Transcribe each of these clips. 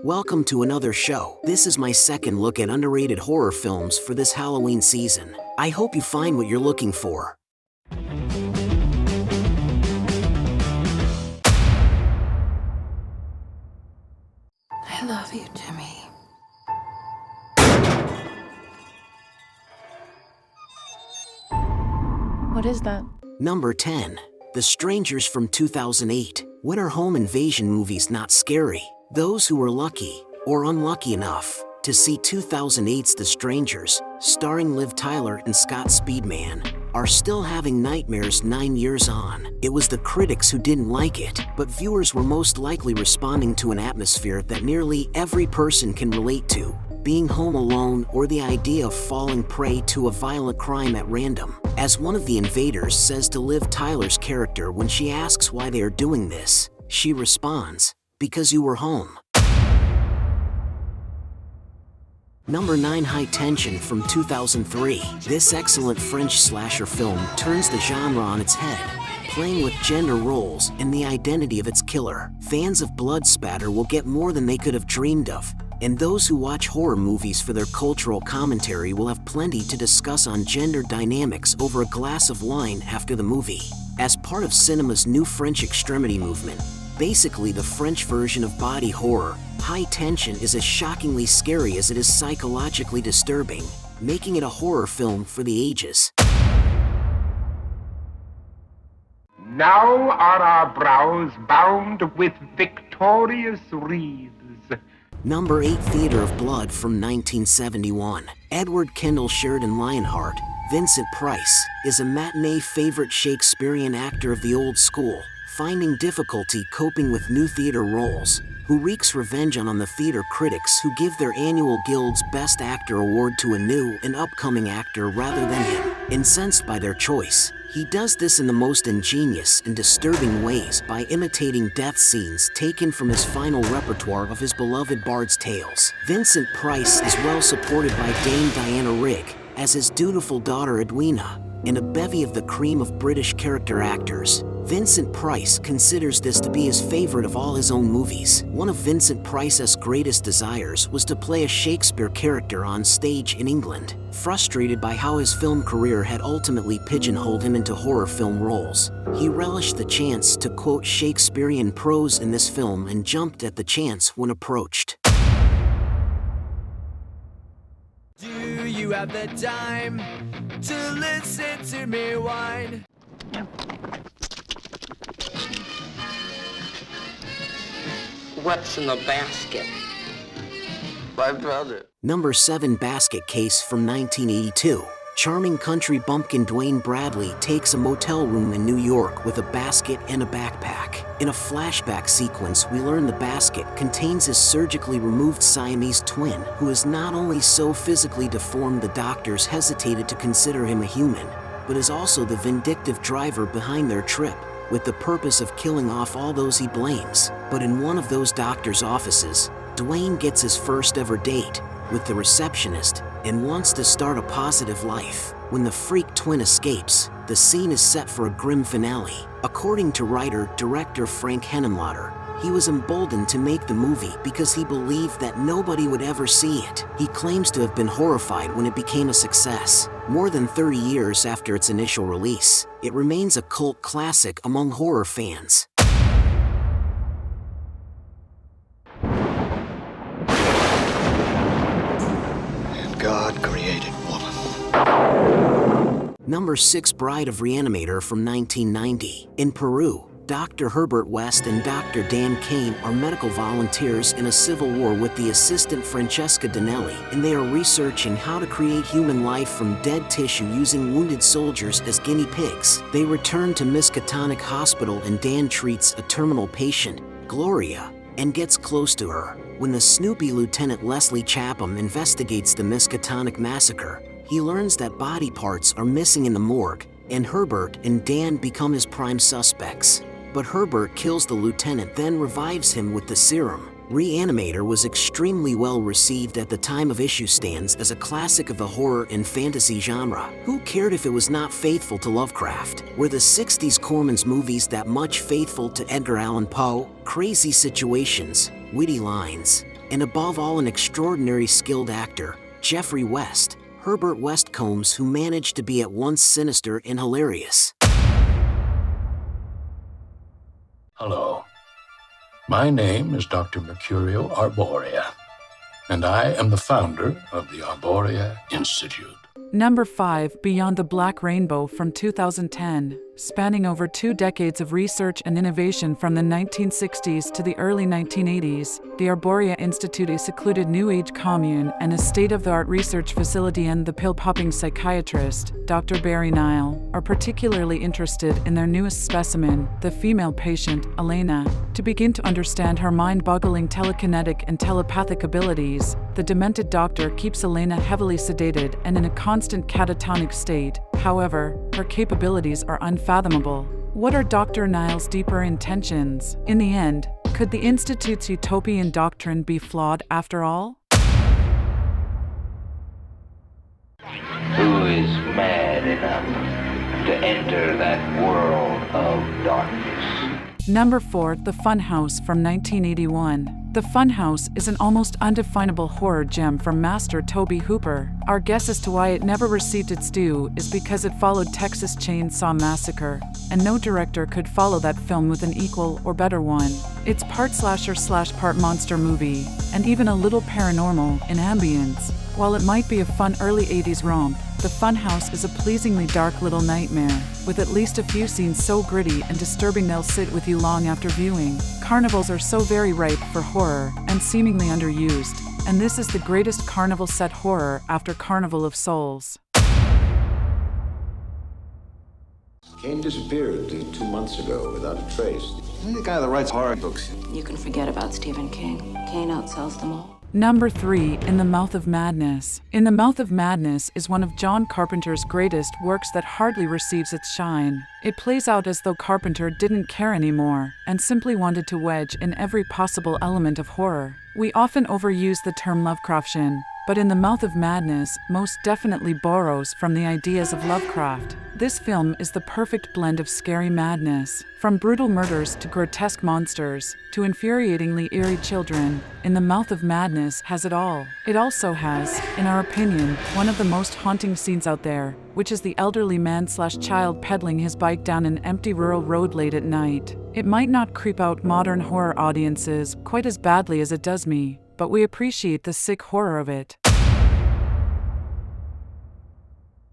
Welcome to another show. This is my second look at underrated horror films for this Halloween season. I hope you find what you're looking for. I love you, Jimmy. What is that? Number 10. The Strangers from 2008. When are home invasion movies not scary? Those who were lucky, or unlucky enough, to see 2008's The Strangers, starring Liv Tyler and Scott Speedman, are still having nightmares 9 years on. It was the critics who didn't like it, but viewers were most likely responding to an atmosphere that nearly every person can relate to. Being home alone or the idea of falling prey to a violent crime at random. As one of the invaders says to Liv Tyler's character when she asks why they are doing this, she responds, "Because you were home." Number 9. High Tension from 2003. This excellent French slasher film turns the genre on its head, playing with gender roles and the identity of its killer. Fans of blood spatter will get more than they could have dreamed of, and those who watch horror movies for their cultural commentary will have plenty to discuss on gender dynamics over a glass of wine after the movie. As part of cinema's new French extremity movement, basically the French version of body horror, High Tension is as shockingly scary as it is psychologically disturbing, making it a horror film for the ages. Now are our brows bound with victorious wreaths. Number 8. Theater of Blood from 1971. Edward Kendall Sheridan Lionheart, Vincent Price, is a matinee favorite Shakespearean actor of the old school, finding difficulty coping with new theater roles, who wreaks revenge on the theater critics who give their annual Guild's Best Actor award to a new and upcoming actor rather than him. Incensed by their choice, he does this in the most ingenious and disturbing ways by imitating death scenes taken from his final repertoire of his beloved Bard's Tales. Vincent Price is well supported by Dame Diana Rigg as his dutiful daughter Edwina, and a bevy of the cream of British character actors. Vincent Price considers this to be his favorite of all his own movies. One of Vincent Price's greatest desires was to play a Shakespeare character on stage in England. Frustrated by how his film career had ultimately pigeonholed him into horror film roles, he relished the chance to quote Shakespearean prose in this film and jumped at the chance when approached. Do you have the time to listen to me whine? What's in the basket? My brother. Number 7. Basket Case from 1982. Charming country bumpkin Dwayne Bradley takes a motel room in New York with a basket and a backpack. In a flashback sequence, we learn the basket contains his surgically removed Siamese twin, who is not only so physically deformed the doctors hesitated to consider him a human, but is also the vindictive driver behind their trip, with the purpose of killing off all those he blames. But in one of those doctors' offices, Dwayne gets his first ever date with the receptionist and wants to start a positive life. When the freak twin escapes, the scene is set for a grim finale. According to writer-director Frank Henenlotter, he was emboldened to make the movie because he believed that nobody would ever see it. He claims to have been horrified when it became a success. More than 30 years after its initial release, it remains a cult classic among horror fans. And God created woman. Number 6. Bride of Reinamator from 1990. In Peru, Dr. Herbert West and Dr. Dan Kane are medical volunteers in a civil war with the assistant Francesca Donnelly, and they are researching how to create human life from dead tissue using wounded soldiers as guinea pigs. They return to Miskatonic Hospital and Dan treats a terminal patient, Gloria, and gets close to her. When the Snoopy Lieutenant Leslie Chapham investigates the Miskatonic massacre, he learns that body parts are missing in the morgue, and Herbert and Dan become his prime suspects. But Herbert kills the lieutenant, then revives him with the serum. Reanimator was extremely well received at the time of issue, stands as a classic of the horror and fantasy genre. Who cared if it was not faithful to Lovecraft? Were the 60s Corman's movies that much faithful to Edgar Allan Poe? Crazy situations, witty lines, and above all an extraordinary skilled actor, Jeffrey West, Herbert West Combs, who managed to be at once sinister and hilarious. Hello. My name is Dr. Mercurio Arborea, and I am the founder of the Arborea Institute. Number 5, Beyond the Black Rainbow from 2010. Spanning over 2 decades of research and innovation from the 1960s to the early 1980s, the Arborea Institute, a secluded New Age commune and a state-of-the-art research facility, and the pill-popping psychiatrist, Dr. Barry Nile, are particularly interested in their newest specimen, the female patient, Elena. To begin to understand her mind-boggling telekinetic and telepathic abilities, the demented doctor keeps Elena heavily sedated and in a constant catatonic state. However, her capabilities are unfathomable. What are Dr. Nile's deeper intentions? In the end, could the Institute's utopian doctrine be flawed after all? Who is mad enough to enter that world of darkness? Number 4, The Funhouse from 1981. The Funhouse is an almost undefinable horror gem from master Tobe Hooper. Our guess as to why it never received its due is because it followed Texas Chainsaw Massacre, and no director could follow that film with an equal or better one. It's part slasher / part monster movie, and even a little paranormal in ambience. While it might be a fun early 80s romp, The Funhouse is a pleasingly dark little nightmare, with at least a few scenes so gritty and disturbing they'll sit with you long after viewing. Carnivals are so very ripe for horror, and seemingly underused, and this is the greatest carnival set horror after Carnival of Souls. Kane disappeared 2 months ago without a trace. He's the guy that writes horror books. You can forget about Stephen King. Kane outsells them all. Number 3, In the Mouth of Madness. In the Mouth of Madness is one of John Carpenter's greatest works that hardly receives its shine. It plays out as though Carpenter didn't care anymore, and simply wanted to wedge in every possible element of horror. We often overuse the term Lovecraftian, but In the Mouth of Madness most definitely borrows from the ideas of Lovecraft. This film is the perfect blend of scary madness. From brutal murders to grotesque monsters, to infuriatingly eerie children, In the Mouth of Madness has it all. It also has, in our opinion, one of the most haunting scenes out there, which is the elderly man / child pedaling his bike down an empty rural road late at night. It might not creep out modern horror audiences quite as badly as it does me, but we appreciate the sick horror of it.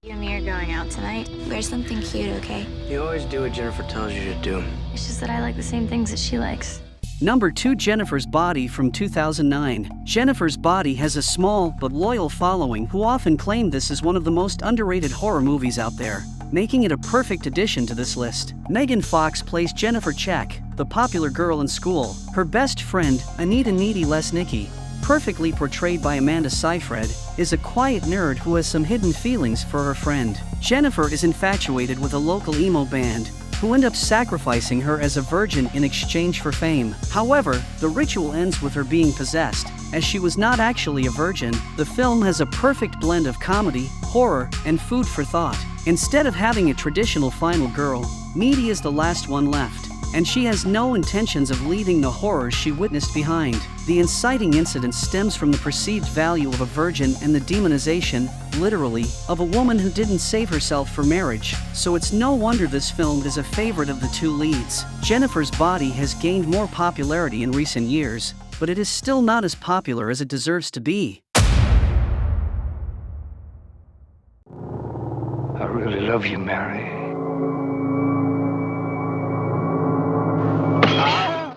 You and me are going out tonight. Wear something cute, okay? You always do what Jennifer tells you to do. It's just that I like the same things that she likes. Number 2, Jennifer's Body from 2009. Jennifer's Body has a small but loyal following who often claim this is one of the most underrated horror movies out there, making it a perfect addition to this list. Megan Fox plays Jennifer Check, the popular girl in school. Her best friend, Anita Needy Lesnicki, perfectly portrayed by Amanda Seyfried, is a quiet nerd who has some hidden feelings for her friend. Jennifer is infatuated with a local emo band, who end up sacrificing her as a virgin in exchange for fame. However, the ritual ends with her being possessed, as she was not actually a virgin. The film has a perfect blend of comedy, horror, and food for thought. Instead of having a traditional final girl, Needy is the last one left, and she has no intentions of leaving the horrors she witnessed behind. The inciting incident stems from the perceived value of a virgin and the demonization, literally, of a woman who didn't save herself for marriage, so it's no wonder this film is a favorite of the 2 leads. Jennifer's Body has gained more popularity in recent years, but it is still not as popular as it deserves to be. I really love you, Mary.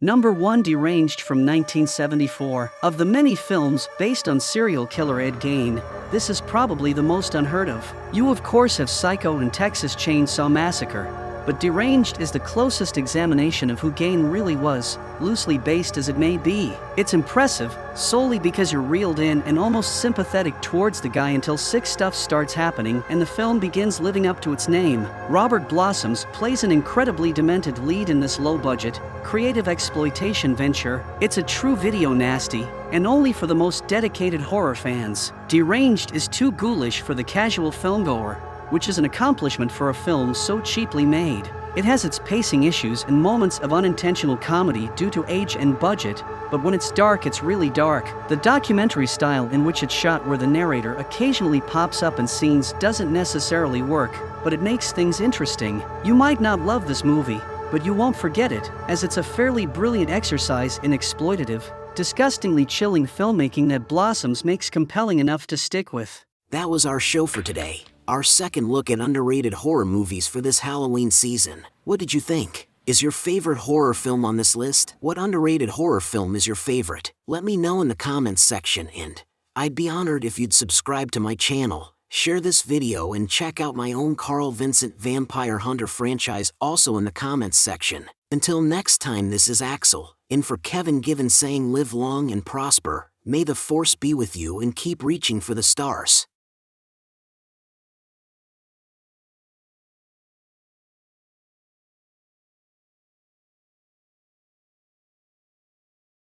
Number 1, Deranged from 1974. Of the many films based on serial killer Ed Gein, this is probably the most unheard of. You of course have Psycho and Texas Chainsaw Massacre, but Deranged is the closest examination of who Gein really was, loosely based as it may be. It's impressive, solely because you're reeled in and almost sympathetic towards the guy until sick stuff starts happening and the film begins living up to its name. Robert Blossoms plays an incredibly demented lead in this low-budget, creative exploitation venture. It's a true video nasty, and only for the most dedicated horror fans. Deranged is too ghoulish for the casual filmgoer, which is an accomplishment for a film so cheaply made. It has its pacing issues and moments of unintentional comedy due to age and budget, but when it's dark, it's really dark. The documentary style in which it's shot, where the narrator occasionally pops up in scenes, doesn't necessarily work, but it makes things interesting. You might not love this movie, but you won't forget it, as it's a fairly brilliant exercise in exploitative, disgustingly chilling filmmaking that Blossoms makes compelling enough to stick with. That was our show for today. Our second look at underrated horror movies for this Halloween season. What did you think? Is your favorite horror film on this list? What underrated horror film is your favorite? Let me know in the comments section, and I'd be honored if you'd subscribe to my channel, share this video, and check out my own Carl Vincent Vampire Hunter franchise also in the comments section. Until next time, this is Axel, in for Kevin Given, saying live long and prosper, may the force be with you, and keep reaching for the stars.